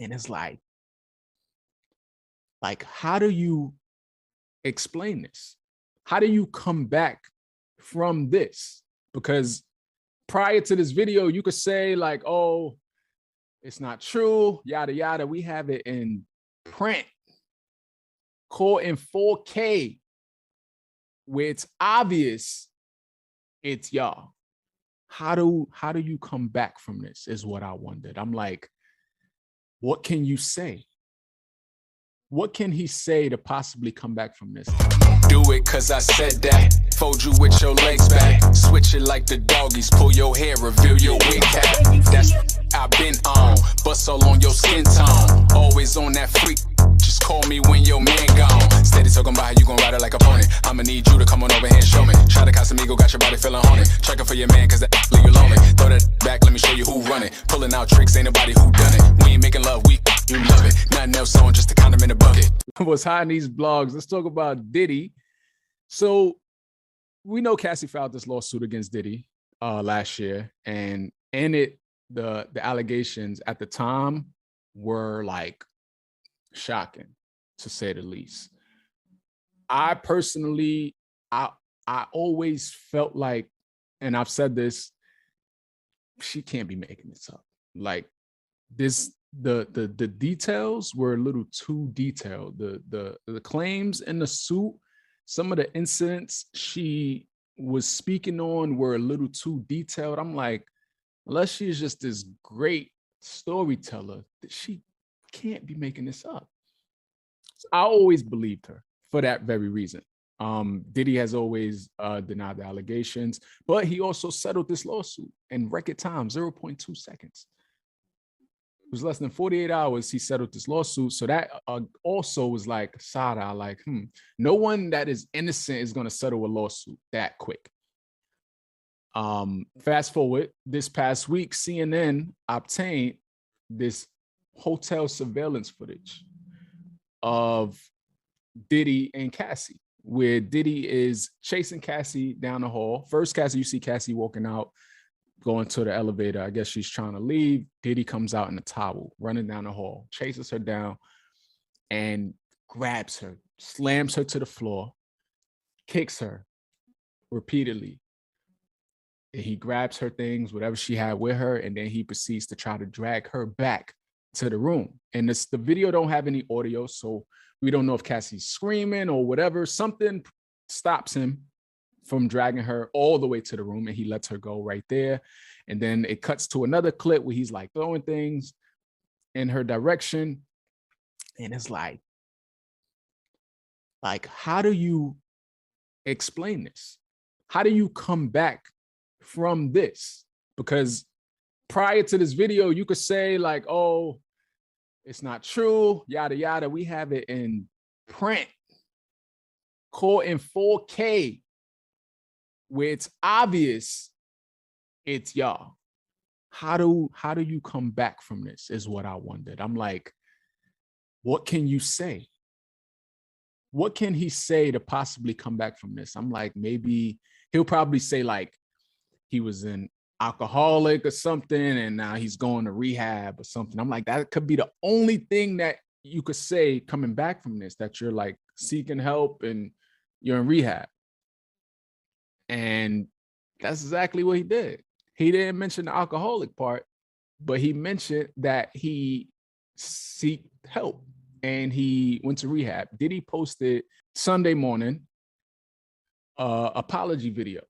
And it's like, how do you explain this? How do you come back from this? Because prior to this video, you could say like, oh, it's not true, yada, yada. We have it in print, caught in 4K, where it's obvious it's y'all. How do you come back from this is what I wondered. I'm like, what can you say? What can he say to possibly come back from this? Do it cause I said that. Fold you with your legs back. Switch it like the doggies. Pull your hair, reveal your wig cap. That's I've been on. Bust all on your skin tone. Always on that freak. Just call me when your man gone. Steady talking about how you gon' ride it like a pony. I'ma need you to come on over here and show me. Shot at Casamigo, got your body feeling haunted. Checking for your man cause that leave you lonely. Throw that back, let me show you who run it. Pulling out tricks, ain't nobody who done it. We ain't making love, you love it. Nothing else on, just a condom in the bucket. What's high in these blogs? Let's talk about Diddy. So we know Cassie filed this lawsuit against Diddy last year, and in it, the allegations at the time were like shocking, to say the least. I personally, I always felt like, and I've said this, she can't be making this up. Like this, the details were a little too detailed. The claims in the suit, some of the incidents she was speaking on were a little too detailed. I'm like, unless she's just this great storyteller, she can't be making this up. So I always believed her for that very reason. Diddy has always denied the allegations, but he also settled this lawsuit in record time, 0.2 seconds. It was less than 48 hours he settled this lawsuit. So that also was like, Sada, like, no one that is innocent is going to settle a lawsuit that quick. Fast forward, this past week, CNN obtained this hotel surveillance footage of Diddy and Cassie, where Diddy is chasing Cassie down the hall. First, Cassie, you see Cassie walking out, going to the elevator. I guess she's trying to leave. Diddy comes out in a towel, running down the hall, chases her down, and grabs her, slams her to the floor, kicks her repeatedly. He grabs her things, whatever she had with her, and then he proceeds to try to drag her back to the room. And the video don't have any audio, so we don't know if Cassie's screaming or whatever. Something stops him from dragging her all the way to the room, and he lets her go right there. And then it cuts to another clip where he's like throwing things in her direction. And it's like, how do you explain this? How do you come back from this? Because prior to this video, you could say like, oh, it's not true, yada, yada. We have it in print, caught in 4K, where it's obvious it's y'all. How do you come back from this is what I wondered. I'm like, what can you say? What can he say to possibly come back from this? I'm like, maybe he'll probably say like he was an alcoholic or something and now he's going to rehab or something. I'm like, that could be the only thing that you could say coming back from this, that you're like seeking help and you're in rehab. And that's exactly what he did. He didn't mention the alcoholic part, but he mentioned that he seeked help and he went to rehab. Diddy posted Sunday morning apology video.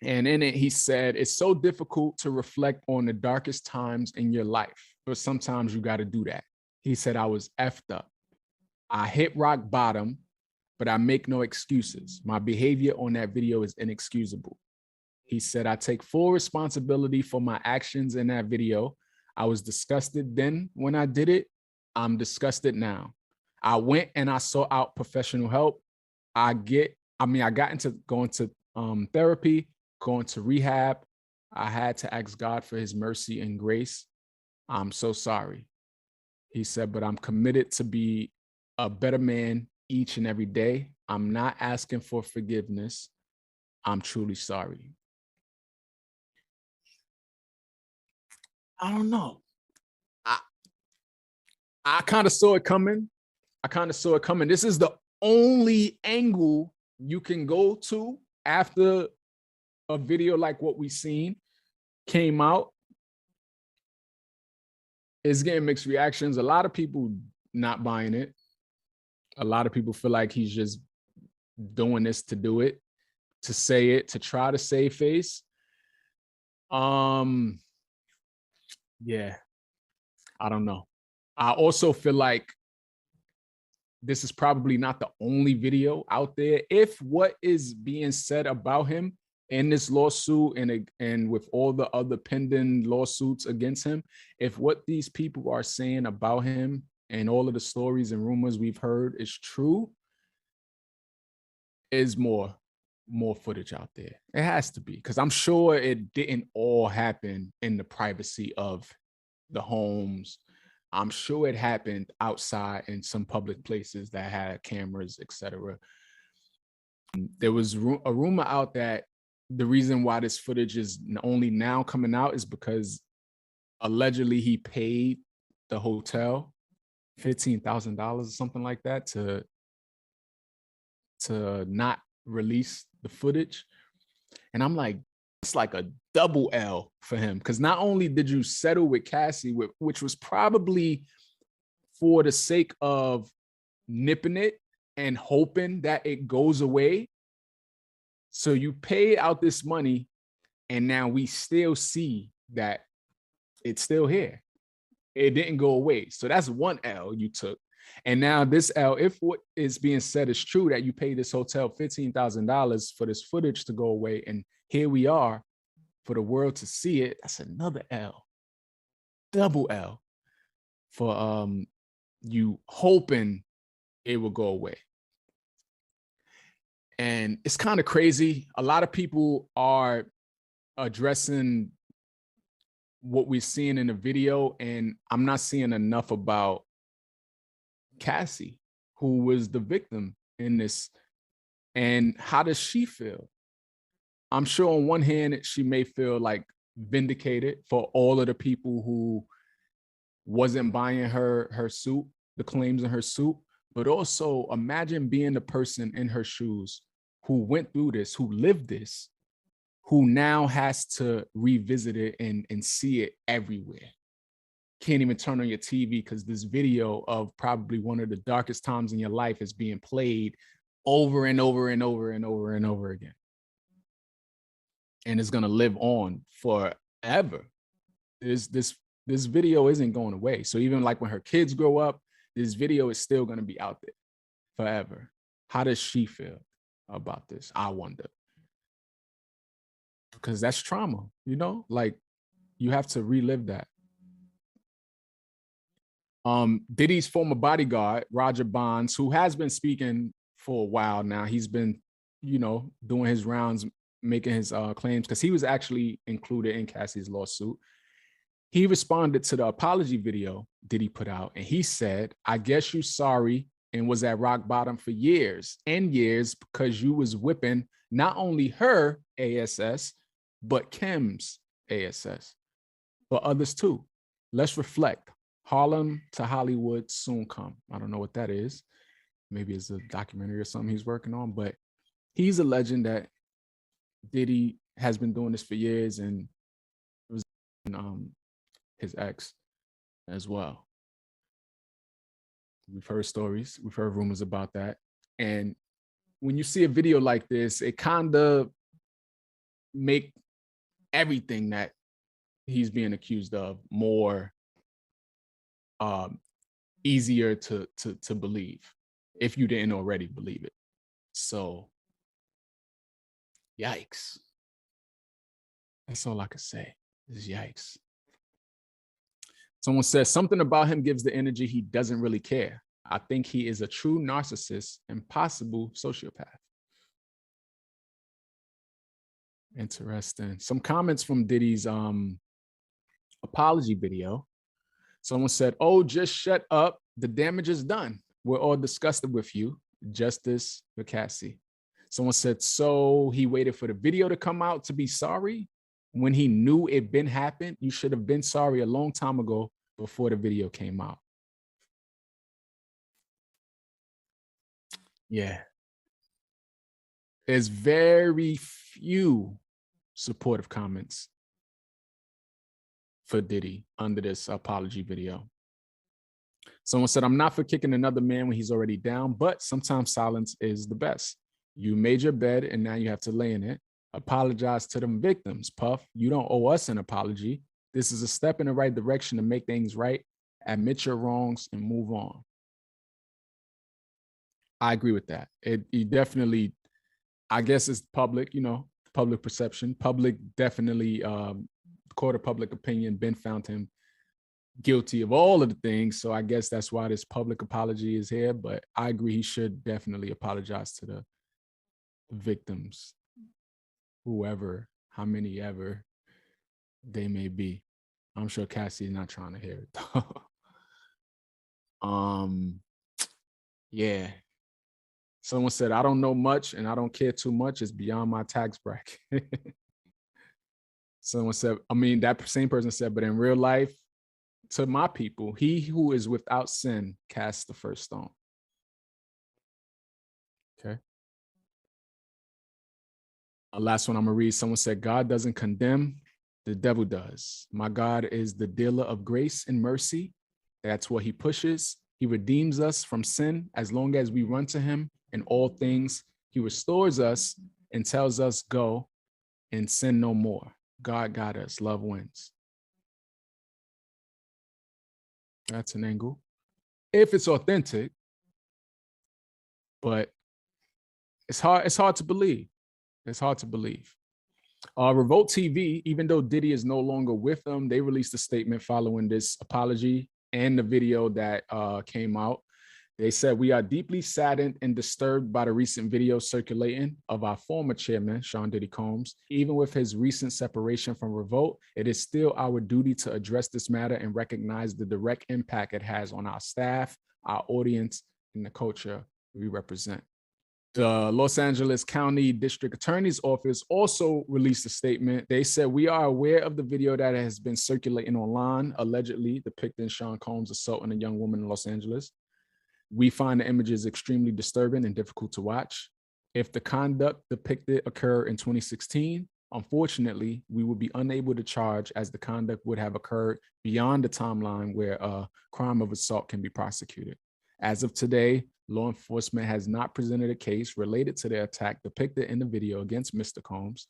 And in it, he said, it's so difficult to reflect on the darkest times in your life, but sometimes you got to do that. He said, I was effed up. I hit rock bottom, but I make no excuses. My behavior on that video is inexcusable. He said, I take full responsibility for my actions in that video. I was disgusted then when I did it. I'm disgusted now. I went and I sought out professional help. I got into going to therapy, going to rehab. I had to ask God for his mercy and grace. I'm so sorry. He said, but I'm committed to be a better man each and every day. I'm not asking for forgiveness. I'm truly sorry. I don't know. I kind of saw it coming. This is the only angle you can go to after a video like what we seen came out. It's getting mixed reactions. A lot of people not buying it. A lot of people feel like he's just doing this to do it, to say it, to try to save face. Yeah, I don't know. I also feel like this is probably not the only video out there. If what is being said about him in this lawsuit and with all the other pending lawsuits against him, if what these people are saying about him and all of the stories and rumors we've heard is true, is more footage out there. It has to be, because I'm sure it didn't all happen in the privacy of the homes. I'm sure it happened outside in some public places that had cameras, etc. There was a rumor out that the reason why this footage is only now coming out is because allegedly he paid the hotel $15,000 or something like that to not release the footage. And I'm like, it's like a double L for him, because not only did you settle with Cassie, which was probably for the sake of nipping it and hoping that it goes away. So you pay out this money, and now we still see that it's still here. It didn't go away. So that's one L you took. And now this L, if what is being said is true, that you paid this hotel $15,000 for this footage to go away, and here we are for the world to see it, that's another L. Double L for you hoping it will go away. And it's kind of crazy. A lot of people are addressing what we're seeing in the video, and I'm not seeing enough about Cassie, who was the victim in this, and how does she feel? I'm sure on one hand, she may feel like vindicated for all of the people who wasn't buying her suit, the claims in her suit, but also imagine being the person in her shoes who went through this, who lived this, who now has to revisit it and see it everywhere. Can't even turn on your TV because this video of probably one of the darkest times in your life is being played over and over and over and over and over again. And it's gonna live on forever. This video isn't going away. So even like when her kids grow up, this video is still gonna be out there forever. How does she feel about this? I wonder. Because that's trauma, you know? Like, you have to relive that. Diddy's former bodyguard, Roger Bonds, who has been speaking for a while now, he's been, doing his rounds, making his claims, because he was actually included in Cassie's lawsuit. He responded to the apology video Diddy put out, and he said, "I guess you sorry and was at rock bottom for years and years because you was whipping not only her ASS, but Kim's ASS, but others too. Let's reflect. Harlem to Hollywood soon come." I don't know what that is. Maybe it's a documentary or something he's working on, but he's a legend that Diddy has been doing this for years, and it was his ex as well. We've heard stories, we've heard rumors about that. And when you see a video like this, it kind of make everything that he's being accused of more easier to believe, if you didn't already believe it. So, yikes. That's all I could say is yikes. Someone says something about him gives the energy he doesn't really care. I think he is a true narcissist and possible sociopath. Interesting. Some comments from Diddy's apology video. Someone said, "Oh, just shut up. The damage is done. We're all disgusted with you. Justice for Cassie." Someone said, "So he waited for the video to come out to be sorry? When he knew it been happened, you should have been sorry a long time ago before the video came out." Yeah. There's very few supportive comments for Diddy under this apology video. Someone said, I'm not for kicking another man when he's already down, but sometimes silence is the best. You made your bed and now you have to lay in it. Apologize to them victims. Puff, you don't owe us an apology. This is a step in the right direction to make things right. Admit your wrongs and move on. I agree with that. It definitely, I guess it's public, public perception. Public definitely, court of public opinion, Ben found him guilty of all of the things. So I guess that's why this public apology is here. But I agree he should definitely apologize to the victims, whoever, how many ever they may be. I'm sure Cassie is not trying to hear it though. Yeah. Someone said, I don't know much and I don't care too much. It's beyond my tax bracket. Someone said, that same person said, but in real life, to my people, he who is without sin casts the first stone. Okay. Last one I'm gonna read. Someone said, God doesn't condemn, the devil does. My God is the dealer of grace and mercy. That's what he pushes. He redeems us from sin as long as we run to him in all things. He restores us and tells us, go and sin no more. God got us. Love wins. That's an angle. If it's authentic, but it's hard to believe. It's hard to believe. Revolt TV, even though Diddy is no longer with them, they released a statement following this apology and the video that came out. They said, we are deeply saddened and disturbed by the recent video circulating of our former chairman, Sean Diddy Combs. Even with his recent separation from Revolt, it is still our duty to address this matter and recognize the direct impact it has on our staff, our audience, and the culture we represent. The Los Angeles County District Attorney's Office also released a statement. They said, we are aware of the video that has been circulating online, allegedly depicting Sean Combs assaulting a young woman in Los Angeles. We find the images extremely disturbing and difficult to watch. If the conduct depicted occurred in 2016, unfortunately, we would be unable to charge as the conduct would have occurred beyond the timeline where a crime of assault can be prosecuted. As of today, law enforcement has not presented a case related to the attack depicted in the video against Mr. Combs,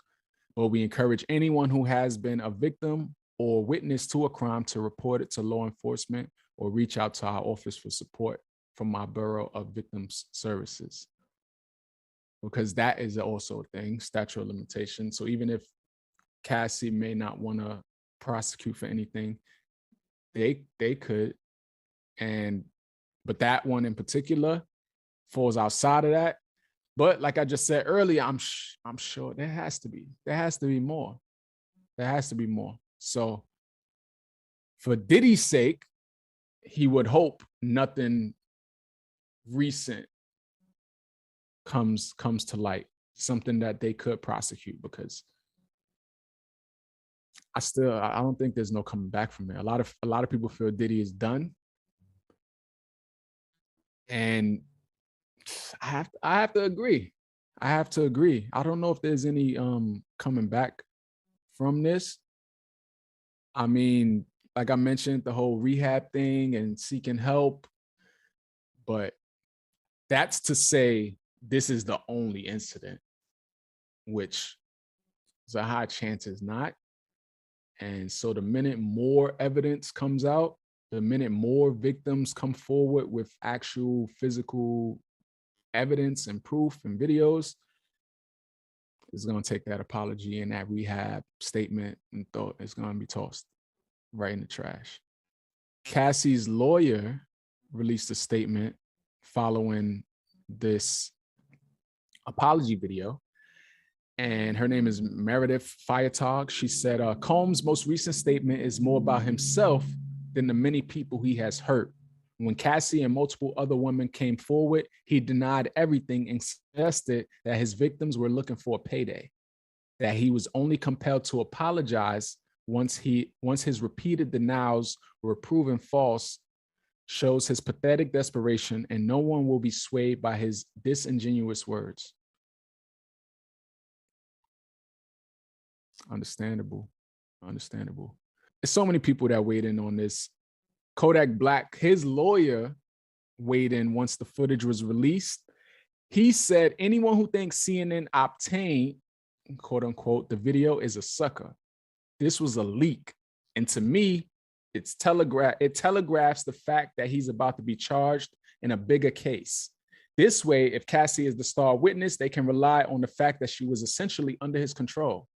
but we encourage anyone who has been a victim or witness to a crime to report it to law enforcement or reach out to our office for support from our Bureau of Victims Services. Because that is also a thing, statute of limitation. So even if Cassie may not want to prosecute for anything, they could. But that one in particular falls outside of that. But like I just said earlier, I'm sure there has to be more. There has to be more. So for Diddy's sake, he would hope nothing recent comes to light, something that they could prosecute, because I don't think there's no coming back from it. A lot of people feel Diddy is done. And I have to agree. I don't know if there's any coming back from this. I mean, like I mentioned, the whole rehab thing and seeking help, but that's to say this is the only incident, which is a high chance it's not. And so the minute more evidence comes out, the minute more victims come forward with actual physical evidence and proof and videos, it's going to take that apology and that rehab statement and it's going to be tossed right in the trash. Cassie's lawyer released a statement following this apology video, and her name is Meredith Firetog. She said, Combs' most recent statement is more about himself than the many people he has hurt. When Cassie and multiple other women came forward, he denied everything and suggested that his victims were looking for a payday, that he was only compelled to apologize once his repeated denials were proven false shows his pathetic desperation, and no one will be swayed by his disingenuous words. Understandable. Understandable. There's so many people that weighed in on this. Kodak Black, his lawyer, weighed in once the footage was released. He said anyone who thinks CNN obtained, quote unquote, the video is a sucker. This was a leak. And to me, it telegraphs the fact that he's about to be charged in a bigger case. This way, if Cassie is the star witness, they can rely on the fact that she was essentially under his control.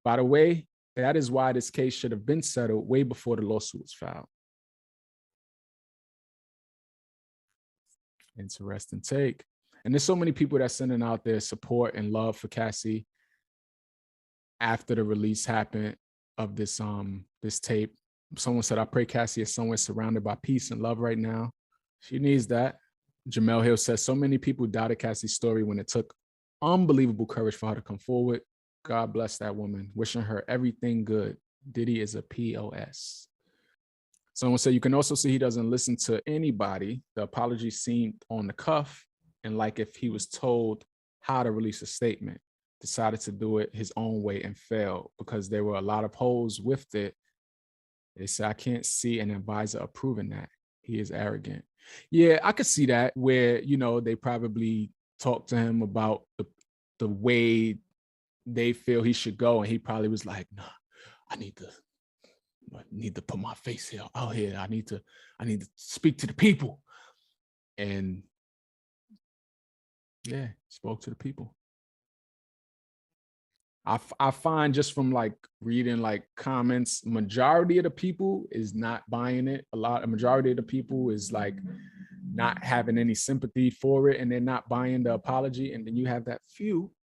By the way, that is why this case should have been settled way before the lawsuit was filed. Interesting take. And there's so many people that's sending out their support and love for Cassie after the release happened of this tape. Someone said, I pray Cassie is somewhere surrounded by peace and love right now. She needs that. Jamel Hill says, so many people doubted Cassie's story when it took unbelievable courage for her to come forward. God bless that woman. Wishing her everything good. Diddy is a POS. Someone said, you can also see he doesn't listen to anybody. The apology seemed on the cuff and like if he was told how to release a statement, decided to do it his own way and failed because there were a lot of holes with it. They said, I can't see an advisor approving that. He is arrogant. Yeah, I could see that where, you know, they probably talked to him about the way they feel he should go. And he probably was like, nah, I need to put my face here out here. I need to speak to the people. And yeah, spoke to the people. I find just from like reading like comments, majority of the people is not buying it. A majority of the people is like not having any sympathy for it and they're not buying the apology. And then you have that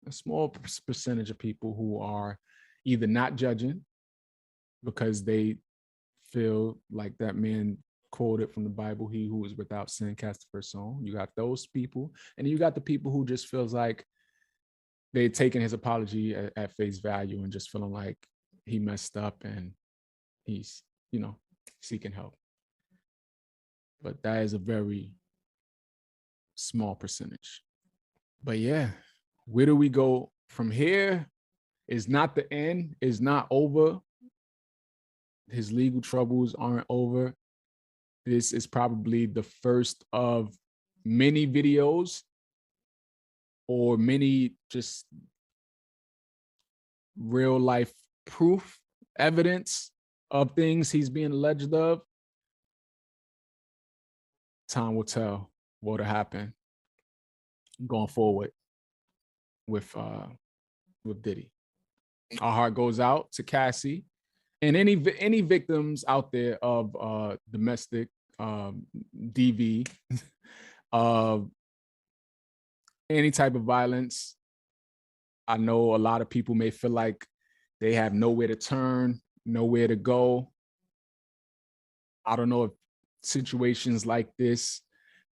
a small percentage of people who are either not judging because they feel like that man quoted from the Bible, he who is without sin cast the first stone. You got those people. And you got the people who just feels like they're taking his apology at face value and just feeling like he messed up and he's, you know, seeking help. But that is a very small percentage. But yeah, where do we go from here? It's not the end. It's not over. His legal troubles aren't over. This is probably the first of many videos or many just real life proof, evidence of things he's being alleged of. Time will tell what'll happen going forward with Diddy. Our heart goes out to Cassie and any victims out there of domestic DV, any type of violence. I know a lot of people may feel like they have nowhere to turn, nowhere to go. I don't know if situations like this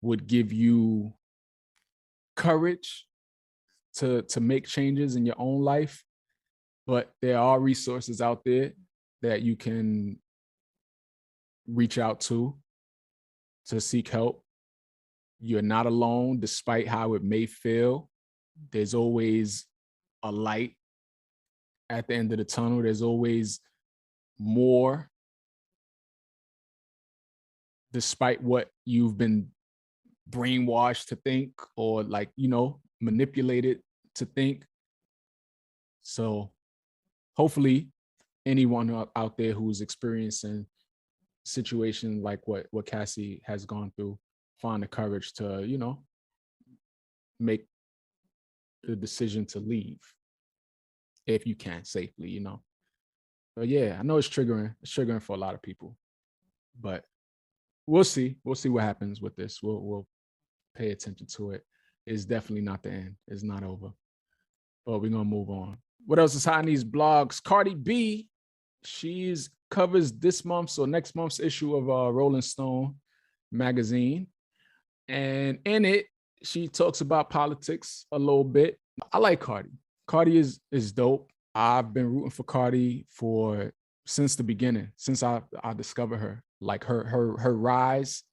would give you courage to make changes in your own life, but there are resources out there that you can reach out to seek help. You're not alone, despite how it may feel. There's always a light at the end of the tunnel. There's always more, despite what you've been brainwashed to think or like, you know, manipulated to think. So hopefully anyone out there who's experiencing situations like what Cassie has gone through, find the courage to, you know, make the decision to leave if you can safely, you know. But yeah, I know it's triggering for a lot of people, but we'll see what happens with this. We'll pay attention to it. It's definitely not the end. It's not over, but we're gonna move on. What else is hot in these blogs? Cardi B, she's covers this month's or next month's issue of Rolling Stone magazine. And in it, she talks about politics a little bit. I like Cardi. Cardi is dope. I've been rooting for Cardi since the beginning, since I discovered her. Like her rise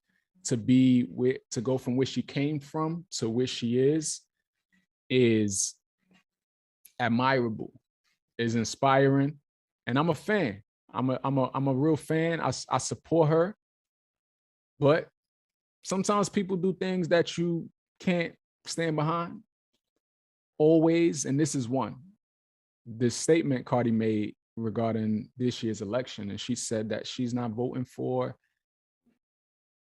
to go from where she came from to where she is admirable, is inspiring, and I'm a fan. I'm a real fan. I support her, but sometimes people do things that you can't stand behind always, and this is one. This statement Cardi made regarding this year's election, and she said that she's not voting for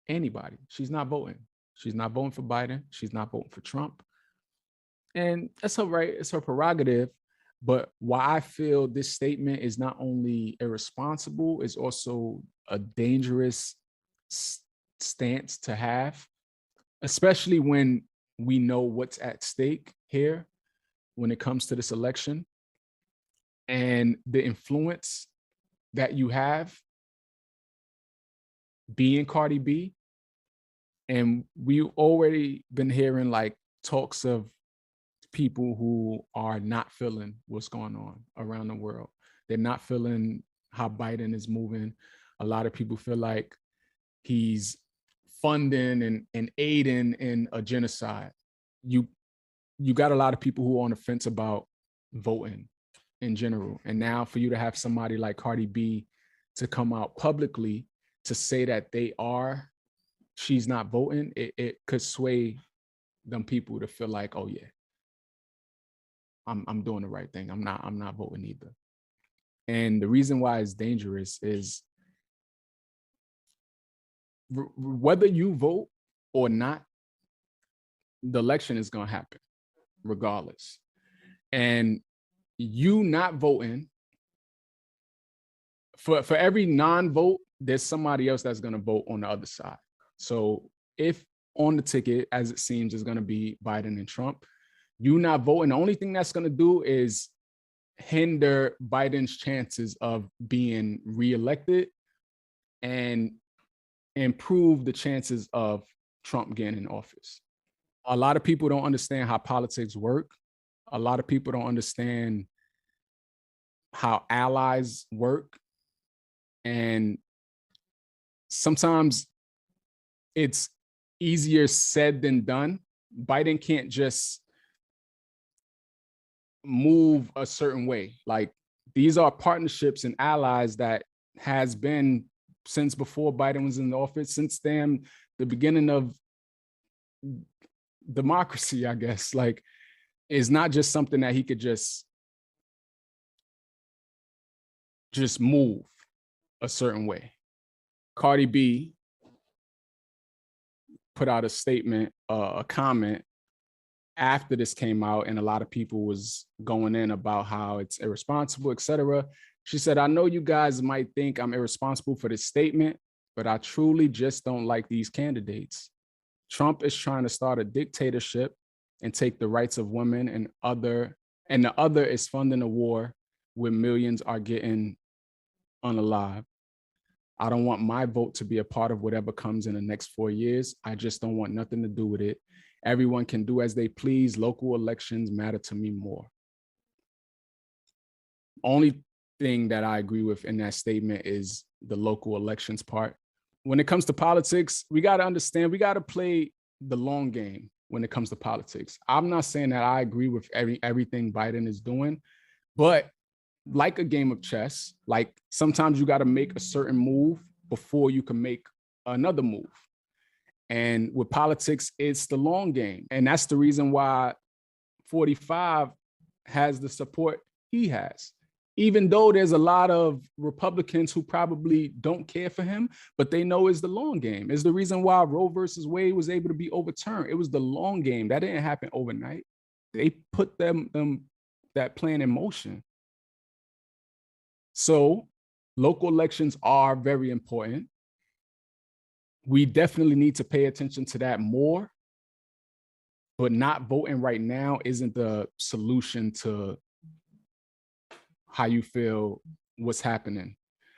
anybody. She's not voting. She's not voting for Biden. She's not voting for Trump. And that's her right. It's her prerogative. But why I feel this statement is not only irresponsible, it's also a dangerous stance to have, especially when we know what's at stake here when it comes to this election and the influence that you have being Cardi B. And we've already been hearing like talks of people who are not feeling what's going on around the world. They're not feeling how Biden is moving. A lot of people feel like he's funding and aiding in a genocide. You got a lot of people who are on the fence about voting in general. And now for you to have somebody like Cardi B to come out publicly to say that she's not voting, it could sway them people to feel like, oh yeah, I'm doing the right thing. I'm not voting either. And the reason why it's dangerous is whether you vote or not, the election is going to happen regardless. And you not voting, for every non-vote, there's somebody else that's going to vote on the other side. So if on the ticket, as it seems, is going to be Biden and Trump, you not voting, the only thing that's going to do is hinder Biden's chances of being reelected and improve the chances of Trump getting in office. A lot of people don't understand how politics work. A lot of people don't understand how allies work. And sometimes it's easier said than done. Biden can't just move a certain way. Like, these are partnerships and allies that has been since before Biden was in the office, since the beginning of democracy, I guess. Like, it's not just something that he could just move a certain way. Cardi B put out a statement, a comment after this came out, and a lot of people was going in about how it's irresponsible, etc. She said, I know you guys might think I'm irresponsible for this statement, but I truly just don't like these candidates. Trump is trying to start a dictatorship and take the rights of women, and the other is funding a war where millions are getting unalive. I don't want my vote to be a part of whatever comes in the next 4 years. I just don't want nothing to do with it. Everyone can do as they please. Local elections matter to me more. Only thing that I agree with in that statement is the local elections part. When it comes to politics, we got to understand, we got to play the long game when it comes to politics. I'm not saying that I agree with everything Biden is doing, but like a game of chess, like sometimes you got to make a certain move before you can make another move. And with politics, it's the long game. And that's the reason why 45 has the support he has. Even though there's a lot of Republicans who probably don't care for him, but they know it's the long game. It's the reason why Roe versus Wade was able to be overturned. It was the long game. That didn't happen overnight. They put that plan in motion. So local elections are very important. We definitely need to pay attention to that more, but not voting right now isn't the solution to how you feel what's happening.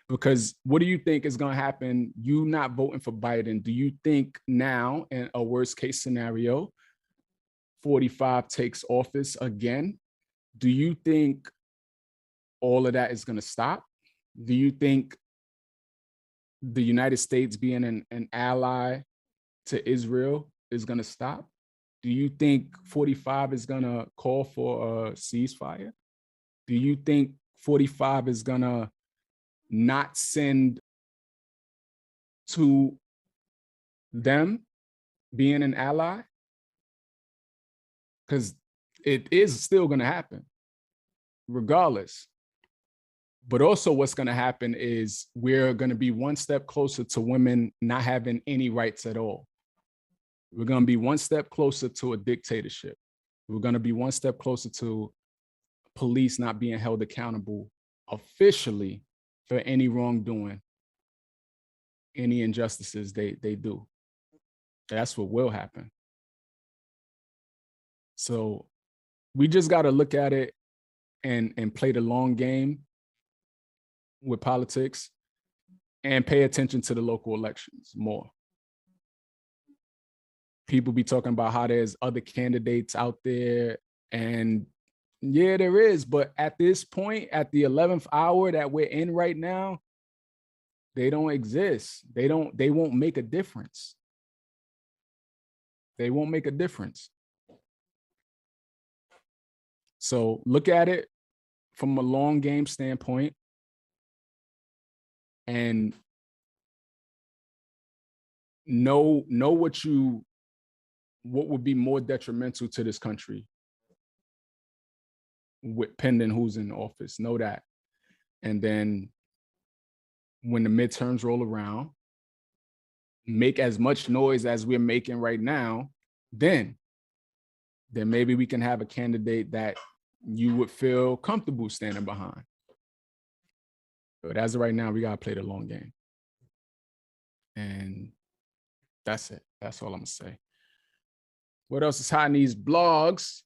Because what do you think is going to happen? You not voting for Biden. Do you think now, in a worst case scenario, 45 takes office again? Do you think all of that is going to stop? Do you think the United States being an ally to Israel is going to stop? Do you think 45 is going to call for a ceasefire? Do you think 45 is going to not send to them being an ally? Because it is still going to happen regardless. But also what's going to happen is we're going to be one step closer to women not having any rights at all. We're going to be one step closer to a dictatorship. We're going to be one step closer to police not being held accountable officially for any wrongdoing, any injustices they do. That's what will happen. So we just got to look at it and play the long game with politics and pay attention to the local elections more. People be talking about how there's other candidates out there, and yeah, there is, but at this point, at the 11th hour that we're in right now, they don't exist. They won't make a difference. They won't make a difference. So look at it from a long game standpoint and know what would be more detrimental to this country with pending who's in office. Know that. And then when the midterms roll around, make as much noise as we're making right now, then maybe we can have a candidate that you would feel comfortable standing behind. But as of right now, we got to play the long game. And that's it. That's all I'm going to say. What else is hot in these blogs?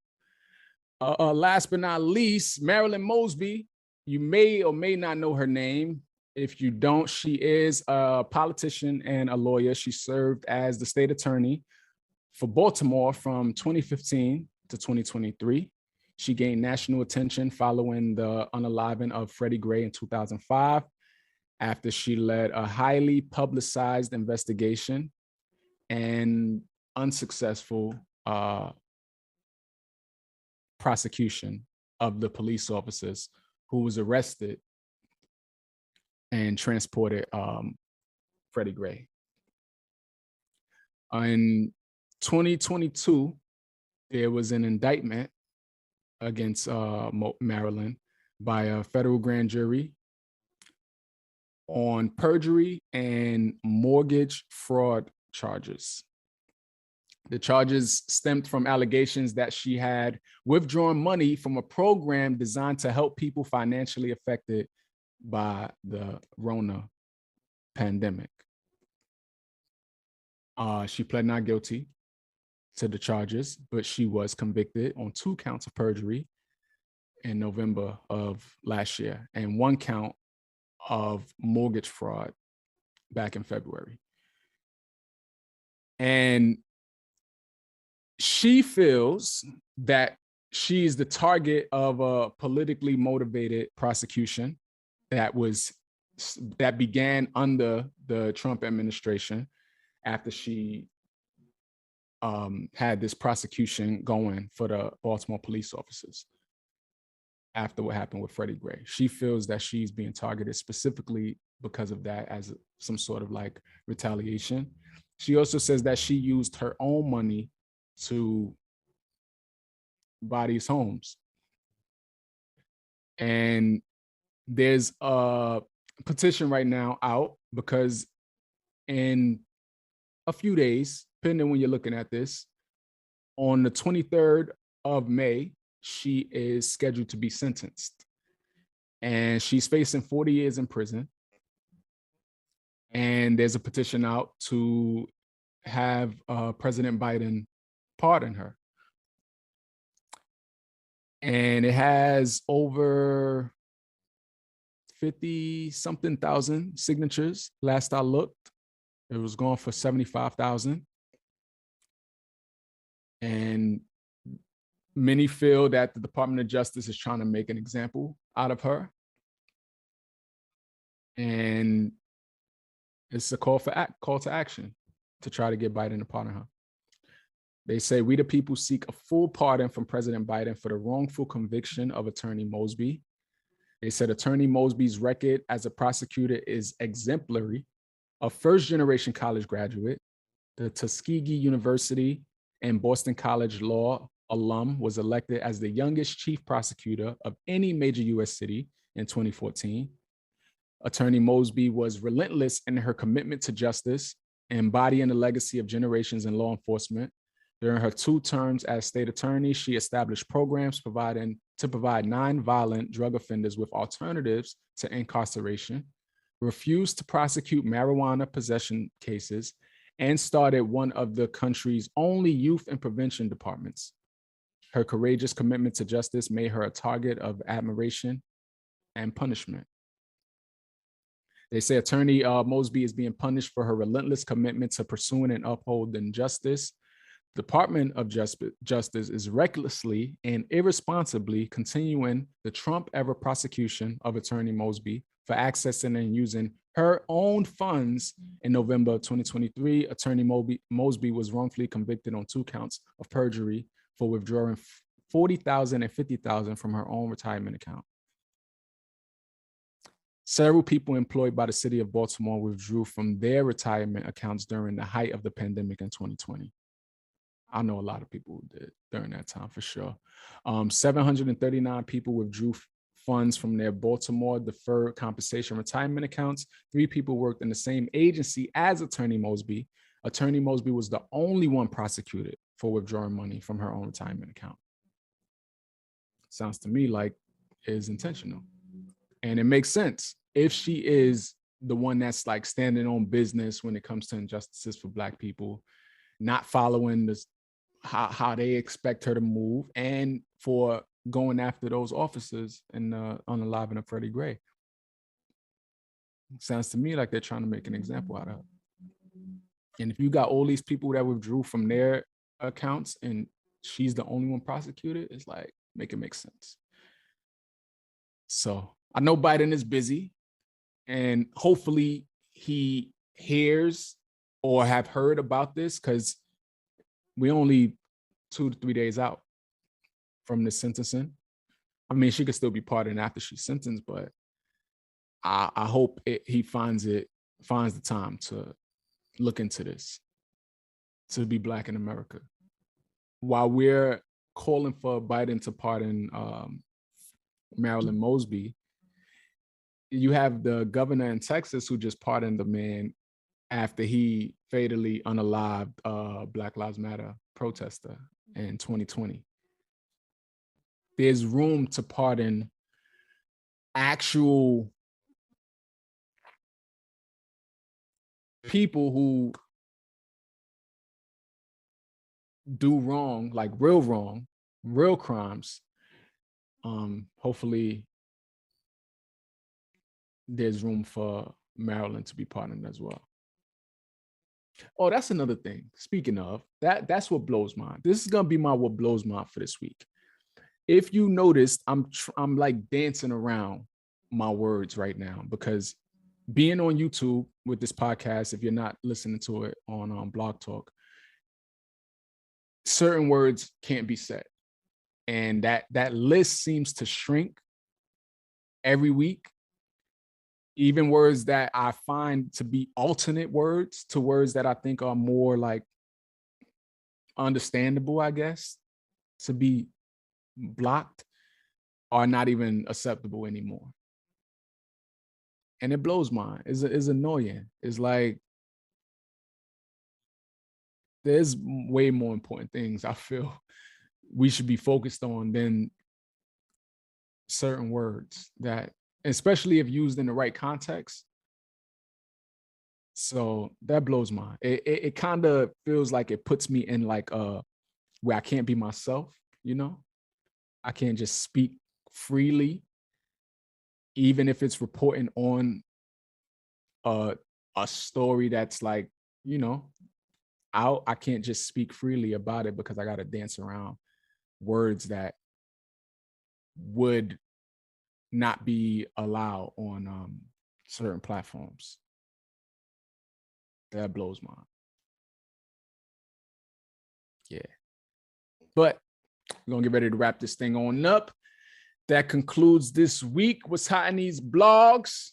Last but not least, Marilyn Mosby. You may or may not know her name. If you don't, she is a politician and a lawyer. She served as the state attorney for Baltimore from 2015 to 2023. She gained national attention following the unaliving of Freddie Gray in 2005, after she led a highly publicized investigation and unsuccessful prosecution of the police officers who was arrested and transported Freddie Gray. In 2022, there was an indictment against Marilyn by a federal grand jury on perjury and mortgage fraud charges. The charges stemmed from allegations that she had withdrawn money from a program designed to help people financially affected by the Rona pandemic. She pled not guilty to the charges, but she was convicted on 2 counts of perjury in November of last year and 1 count of mortgage fraud back in February. And she feels that she's the target of a politically motivated prosecution that began under the Trump administration after she had this prosecution going for the Baltimore police officers after what happened with Freddie Gray. She feels that she's being targeted specifically because of that as some sort of like retaliation. She also says that she used her own money to buy these homes. And there's a petition right now out because in a few days, depending when you're looking at this, on the 23rd of May, she is scheduled to be sentenced. And she's facing 40 years in prison. And there's a petition out to have President Biden pardon her. And it has over 50-something thousand signatures. Last I looked, it was going for 75,000. And many feel that the Department of Justice is trying to make an example out of her. And it's a call to action. to try to get Biden to pardon her. They say, we the people seek a full pardon from President Biden for the wrongful conviction of Attorney Mosby. They said Attorney Mosby's record as a prosecutor is exemplary. A first-generation college graduate, the Tuskegee University and Boston College law alum, was elected as the youngest chief prosecutor of any major U.S. city in 2014. Attorney Mosby was relentless in her commitment to justice, embodying the legacy of generations in law enforcement. During her 2 terms as state attorney, she established programs to provide nonviolent drug offenders with alternatives to incarceration, refused to prosecute marijuana possession cases, and started one of the country's only youth and prevention departments. Her courageous commitment to justice made her a target of admiration and punishment. They say Attorney Mosby is being punished for her relentless commitment to pursuing and upholding justice. The Department of Justice is recklessly and irresponsibly continuing the Trump-era prosecution of Attorney Mosby for accessing and using her own funds. In November 2023, Attorney Mosby was wrongfully convicted on 2 counts of perjury for withdrawing $40,000 and $50,000 from her own retirement account. Several people employed by the city of Baltimore withdrew from their retirement accounts during the height of the pandemic in 2020. I know a lot of people who did during that time for sure. 739 people withdrew funds from their Baltimore deferred compensation retirement accounts. 3 people worked in the same agency as Attorney Mosby. Attorney Mosby was the only one prosecuted for withdrawing money from her own retirement account. Sounds to me like it's intentional. And it makes sense if she is the one that's like standing on business when it comes to injustices for Black people, not following this, how they expect her to move, and for going after those officers and unaliving of Freddie Gray. Sounds to me like they're trying to make an example out of her. And if you got all these people that withdrew from their accounts and she's the only one prosecuted, it's like, make it make sense. So I know Biden is busy, and hopefully he hears or have heard about this, because we only 2 to 3 days out from the sentencing. I mean, she could still be pardoned after she's sentenced, but I hope he finds the time to look into this, to be Black in America. While we're calling for Biden to pardon Marilyn Mosby, you have the governor in Texas who just pardoned the man after he fatally unalived Black Lives Matter protester in 2020. There's room to pardon actual people who do wrong, like real crimes. Hopefully there's room for Maryland to be pardoned as well. Oh, that's another thing. Speaking of, that's what blows mine. This is gonna be my what blows mine for this week. If you noticed, I'm like dancing around my words right now, because being on YouTube with this podcast, if you're not listening to it on Blog Talk, certain words can't be said. And that list seems to shrink every week. Even words that I find to be alternate words to words that I think are more like understandable, I guess, to be blocked, are not even acceptable anymore. And it blows mine. It's annoying. It's like, there's way more important things I feel we should be focused on than certain words, that, especially if used in the right context. So that blows mine. It kind of feels like it puts me in like where I can't be myself, you know? I can't just speak freely, even if it's reporting on a story that's like, you know, out. I can't just speak freely about it because I got to dance around words that would not be allowed on certain platforms. That blows mine. But we're gonna get ready to wrap this thing on up. That concludes this week. What's hot in these blogs?